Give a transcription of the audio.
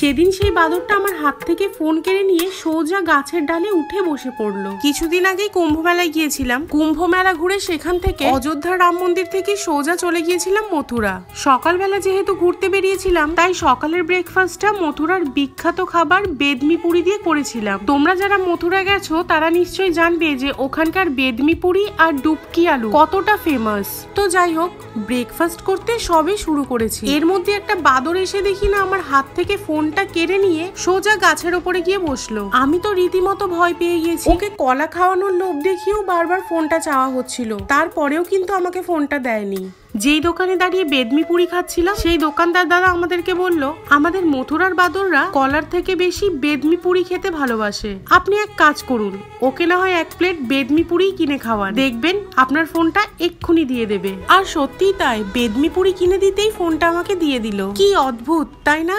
সেদিন সেই বাদরটা আমার হাত থেকে ফোন কেড়ে নিয়ে সোজা গাছের ডালে উঠে বসে পড়লো। কিছুদিন আগেই কুম্ভ মেলায় গিয়েছিলাম। কুম্ভ মেলা ঘুরে সেখান থেকে অযোধ্যা রাম মন্দির থেকে সোজা চলে গিয়েছিলাম মথুরা। সকালবেলা যেহেতু ঘুরতে বেরিয়েছিলাম তাই সকালের ব্রেকফাস্টটা মথুরার বিখ্যাত খাবার বেদমি পুরি দিয়ে করেছিলাম। তোমরা যারা মথুরা গেছো তারা নিশ্চয়ই জানবে যে ওখানকার বেদমি পুরি আর ডুবকি আলু কতটা ফেমাস। তো যাই হোক, ব্রেকফাস্ট করতে সবে শুরু করেছি, এর মধ্যে একটা বাদর এসে দেখি না আমার হাত থেকে ফোনটা কেড়ে নিয়ে সোজা গাছের ওপরে গিয়ে বসলো। আমি তো রীতিমতো ভয় পেয়ে গেছি। ওকে কলা খাওয়ানোর লোভ দেখিয়েও বারবার ফোনটা চাওয়া হচ্ছিল, তারপরেও কিন্তু আমাকে ফোনটা দেয়নি। যেই দোকানে দাঁড়িয়ে বেদমি পুরি খাচ্ছিলাম সেই দোকানদার দাদা আমাদেরকে বলল, আমাদের মথুরার বাদররা কলার থেকে বেশি বেদমি পুরি খেতে ভালোবাসে। আপনি এক কাজ করুন, ওকে না হয় 1 প্লেট বেদমি পুরি কিনে খাওয়ান, দেখবেন আপনার ফোনটা এক্ষুনি দিয়ে দেবে। আর সত্যিই তাই, বেদমি পুরি কিনে দিতেই ফোনটা আমাকে দিয়ে দিল। কি অদ্ভুত তাই না?